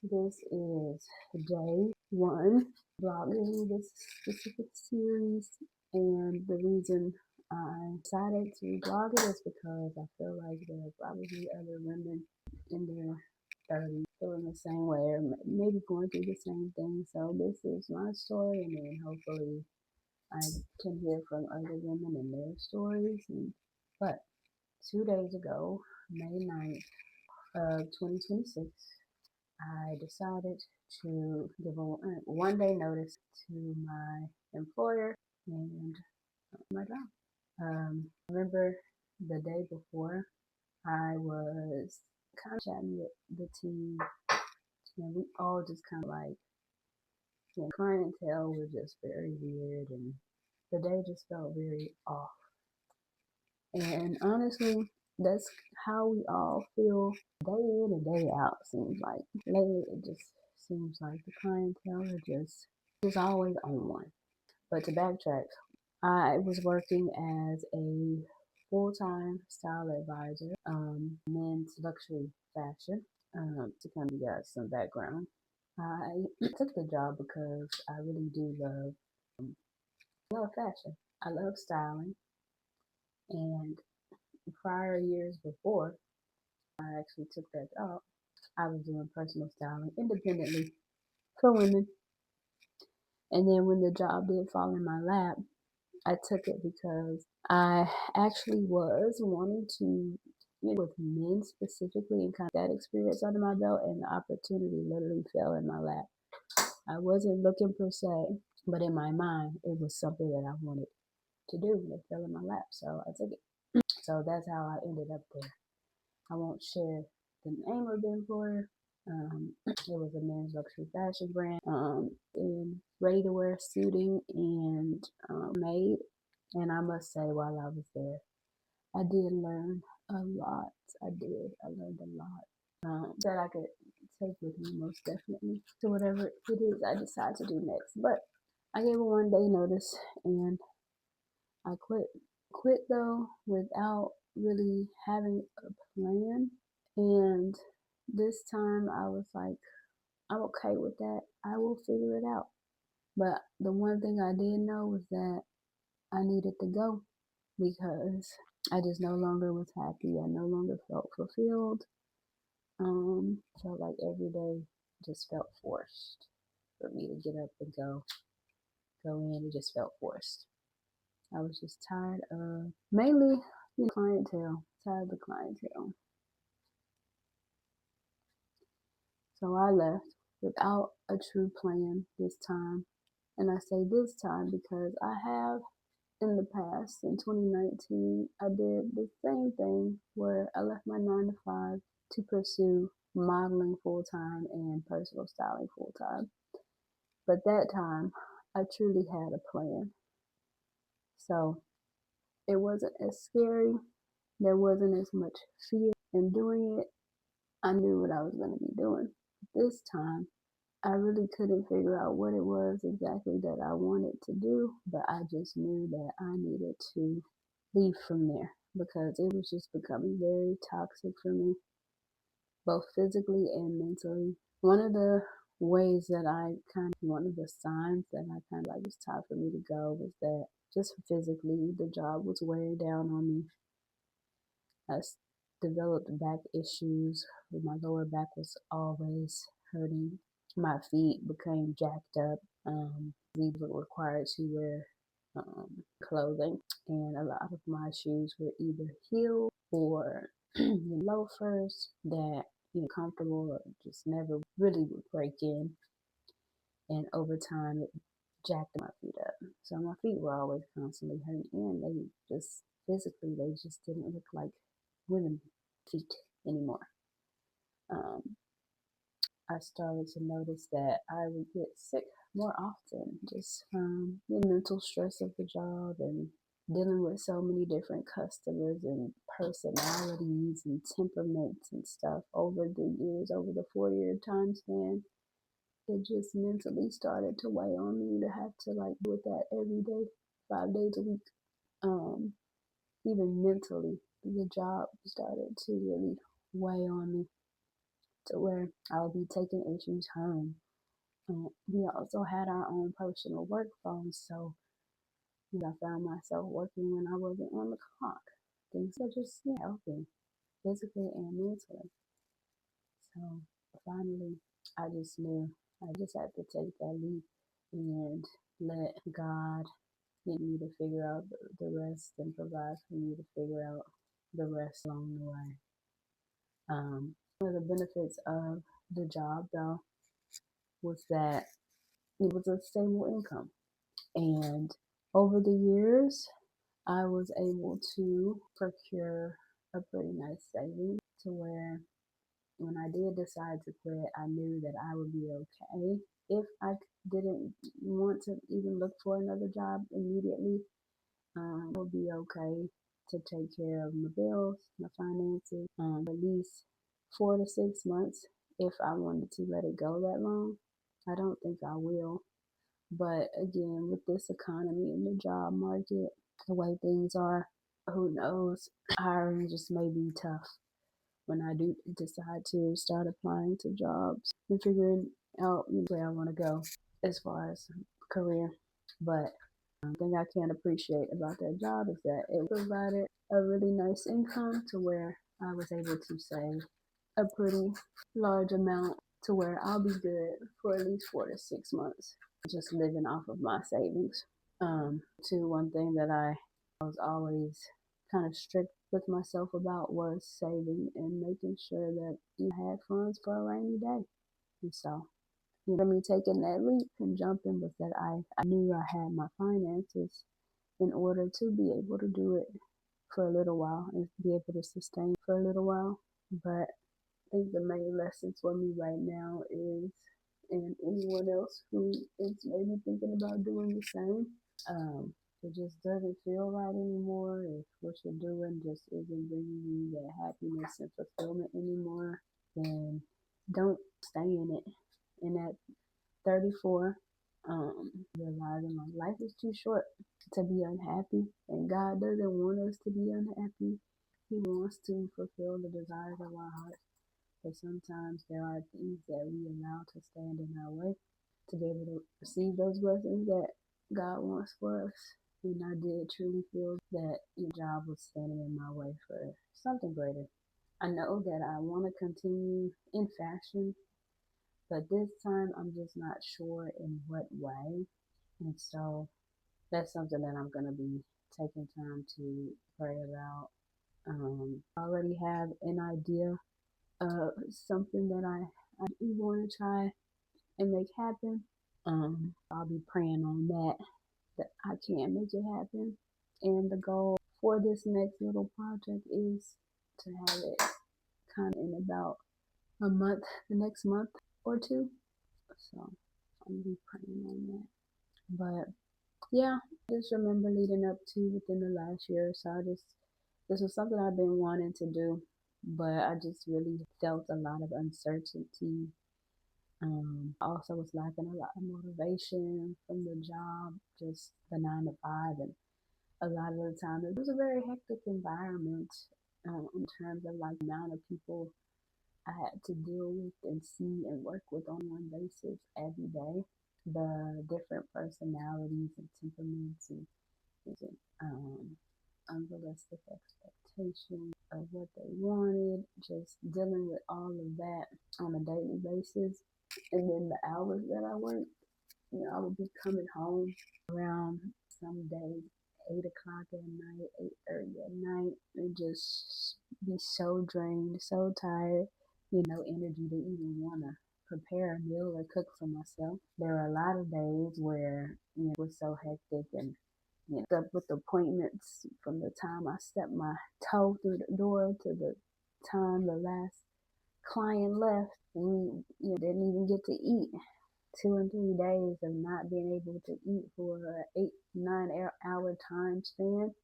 This is day one blogging this specific series, and the reason I decided to blog it is because I feel like there are probably other women in their 30s feeling the same way or maybe going through the same thing. So this is my story, and then hopefully I can hear from other women and their stories. But 2 days ago, May 9th of 2026, I decided to give a 1 day notice to my employer and my job. Remember the day before, I was kind of chatting with the team, and we all just kind of like, clientele was just very weird, and the day just felt very off. And honestly, that's how we all feel day in and day out. Seems like lately it just seems like the clientele are just always on one. But to backtrack, I was working as a full-time style advisor, men's luxury fashion. To kind of give you guys some background, I took the job because I really do love fashion. I love styling, and prior years before I actually took that job, I was doing personal styling independently for women. And then when the job did fall in my lap, I took it because I actually was wanting to, with men specifically and kind of that experience under my belt, and the opportunity literally fell in my lap. I wasn't looking per se, but in my mind, it was something that I wanted to do, and it fell in my lap, so I took it. So that's how I ended up there. I won't share the name of the employer. It was a men's luxury fashion brand in ready to wear suiting and made. And I must say, while I was there, I did learn a lot. I did. I learned a lot that I could take with me most definitely to whatever it is I decide to do next. But I gave a 1 day notice and I quit. Quit though without really having a plan. And this time I was like, I'm okay with that. I will figure it out. But the one thing I did know was that I needed to go because I just no longer was happy. I no longer felt fulfilled. Felt like every day just felt forced for me to get up and go in. It just felt forced. I was just tired of mainly clientele, tired of the clientele. So I left without a true plan this time. And I say this time because I have in the past, in 2019, I did the same thing where I left my 9 to 5 to pursue modeling full time and personal styling full time. But that time, I truly had a plan. So it wasn't as scary. There wasn't as much fear in doing it. I knew what I was going to be doing. This time, I really couldn't figure out what it was exactly that I wanted to do, but I just knew that I needed to leave from there because it was just becoming very toxic for me, both physically and mentally. One of the ways that one of the signs that I kind of like was time for me to go was that just physically, the job was wearing down on me. I developed back issues. My lower back was always hurting. My feet became jacked up. We were required to wear clothing, and a lot of my shoes were either heeled or loafers that comfortable or just never really would break in. And over time, it jacked my feet up. So my feet were always constantly hurting, and they just physically they just didn't look like women feet anymore. Um, I started to notice that I would get sick more often, just from the mental stress of the job and dealing with so many different customers and personalities and temperaments and stuff over the years, over the 4 year time span. It just mentally started to weigh on me to have to like do with that every day, 5 days a week. Um, Even mentally, the job started to really weigh on me to where I would be taking issues home. We also had our own personal work phones, so I found myself working when I wasn't on the clock. Things that just helping physically and mentally. So finally, I just knew I just had to take that leap and let God get me to figure out the rest and provide for me to figure out the rest along the way. One of the benefits of the job, though, was that it was a stable income. And over the years, I was able to procure a pretty nice savings to where when I did decide to quit, I knew that I would be okay. If I didn't want to even look for another job immediately, it would be okay to take care of my bills, my finances, at least 4 to 6 months. If I wanted to let it go that long, I don't think I will. But again, with this economy and the job market, the way things are, who knows? Hiring just may be tough when I do decide to start applying to jobs and figuring out where I want to go as far as career. But one thing I can appreciate about that job is that it provided a really nice income to where I was able to save a pretty large amount to where I'll be good for at least 4 to 6 months, just living off of my savings. One thing that I was always kind of strict with myself about was saving and making sure that you had funds for a rainy day. And so, me taking that leap and jumping was that I knew I had my finances in order to be able to do it for a little while and be able to sustain for a little while. But I think the main lesson for me right now is, and anyone else who is maybe thinking about doing the same, it just doesn't feel right anymore. If what you're doing just isn't bringing you that happiness and fulfillment anymore, then don't stay in it. And at 34, realizing my life is too short to be unhappy, and God doesn't want us to be unhappy. He wants to fulfill the desires of our heart. But sometimes there are things that we allow to stand in our way to be able to receive those blessings that God wants for us. And I did truly feel that your job was standing in my way for something greater. I know that I want to continue in fashion, but this time I'm just not sure in what way. And so that's something that I'm going to be taking time to pray about. I already have an idea of something that I do want to try and make happen. I'll be praying on that I can make it happen. And the goal for this next little project is to have it kind of in about a month, the next month or two. So I'll be praying on that. But yeah, just remember leading up to within the last year or so, this was something I've been wanting to do, but I just really felt a lot of uncertainty. Also was lacking a lot of motivation from the job, just the 9 to 5, and a lot of the time it was a very hectic environment in terms of like the amount of people I had to deal with and see and work with on one basis every day. The different personalities and temperaments and unrealistic expectations of what they wanted, just dealing with all of that on a daily basis. And then the hours that I worked, I would be coming home around some days 8 o'clock at night, 8:30 at night, and just be so drained, so tired, no energy to even want to prepare a meal or cook for myself. There were a lot of days where it was so hectic and up with appointments from the time I stepped my toe through the door to the time the last client left. We didn't even get to eat. 2 and 3 days of not being able to eat for an 8-9 hour time span.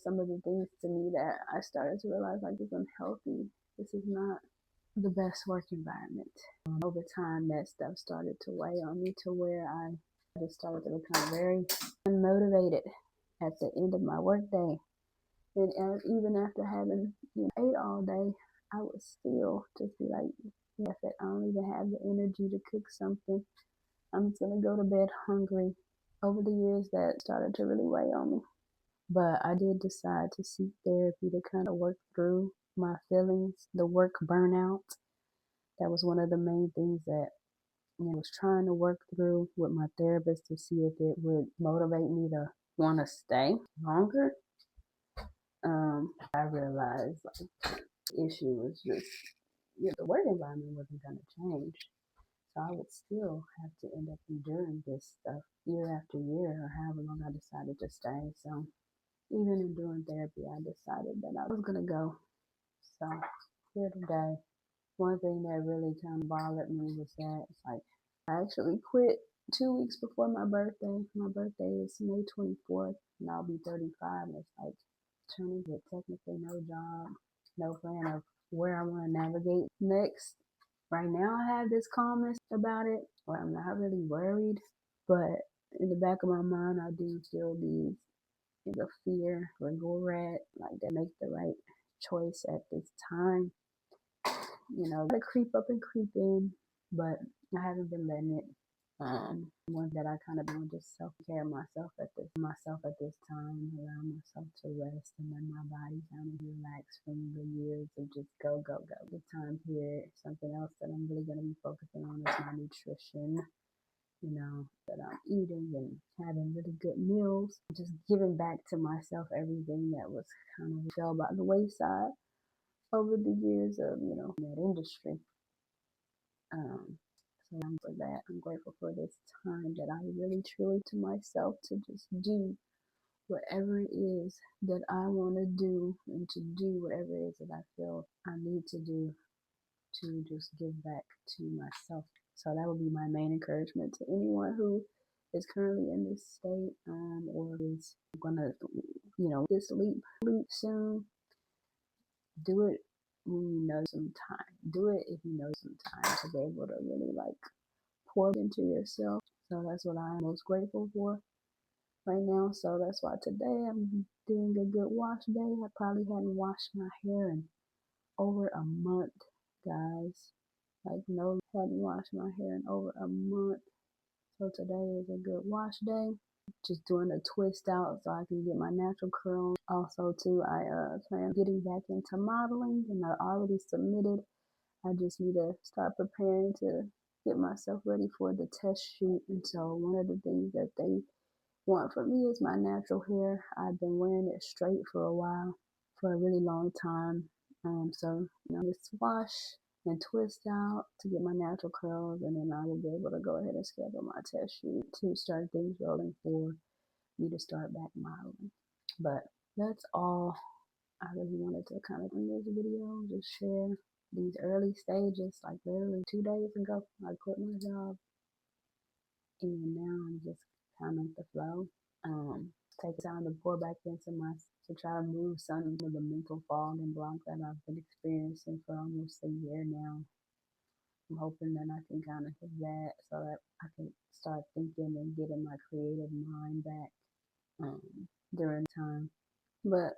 Some of the things to me that I started to realize like it's unhealthy. This is not the best work environment. Over time, that stuff started to weigh on me to where I just started to become very unmotivated at the end of my workday. And even after having ate all day, I would still just be like, If I don't even have the energy to cook something, I'm just gonna go to bed hungry. Over the years, that started to really weigh on me. But I did decide to seek therapy to kind of work through my feelings, the work burnout. That was one of the main things that I was trying to work through with my therapist to see if it would motivate me to want to stay longer. I realized like the issue was just the work environment wasn't going to change. So I would still have to end up enduring this stuff year after year or however long I decided to stay. So even in doing therapy, I decided that I was going to go. So here today, one thing that really kind of bothered me was that it's like I actually quit 2 weeks before my birthday. My birthday is May 24th, and I'll be 35. And it's like turning with technically no job, no plan of where I want to navigate next. Right now, I have this calmness about it, where I'm not really worried, but in the back of my mind, I do feel these the fear, regret, like to make the right choice at this time. To creep up and creep in, but I haven't been letting it. One that I kind of been just self care myself at this time, allow myself to rest and let my body kind of relax from the years of just go go go. The time here, something else that I'm really gonna be focusing on is my nutrition. That I'm eating and having really good meals, just giving back to myself everything that was kind of fell by the wayside over the years of that industry. So I'm for that. I'm grateful for this time that I really truly to myself to just do whatever it is that I want to do and to do whatever it is that I feel I need to do to just give back to myself. So that would be my main encouragement to anyone who is currently in this state or is gonna this leap soon. Do it when you know some time. Do it if you know some time to be able to really like pour into yourself. So that's what I'm most grateful for right now. So that's why today I'm doing a good wash day. I probably hadn't washed my hair in over a month, guys. Like no, hadn't washed my hair in over a month. So today is a good wash day. Just doing a twist out so I can get my natural curls. Also, too, I plan getting back into modeling, and I already submitted. I just need to start preparing to get myself ready for the test shoot. And so, one of the things that they want from me is my natural hair. I've been wearing it straight for a while, for a really long time. So, just wash and twist out to get my natural curls, and then I will be able to go ahead and schedule my test shoot to start things rolling for me to start back modeling. But that's all I really wanted to kind of in this video, just share these early stages. Like literally 2 days ago, I quit my job, and now I'm just kind of the flow. Take time to pour back into to try to move some of the mental fog and block that I've been experiencing for almost a year now. I'm hoping that I can kind of hit that so that I can start thinking and getting my creative mind back during time. But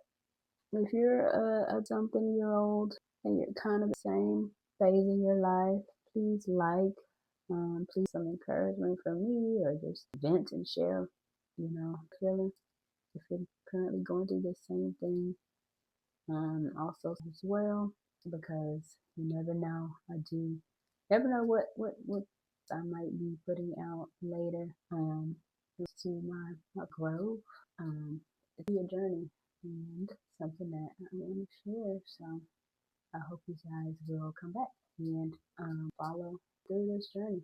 if you're a something-year-old and you're kind of the same phase in your life, please please some encouragement from me or just vent and share, feelings. If you're currently going through the same thing, also as well, because you never know. I do never know what I might be putting out later. To my growth. It's a journey and something that I want to share. So I hope you guys will come back and follow through this journey.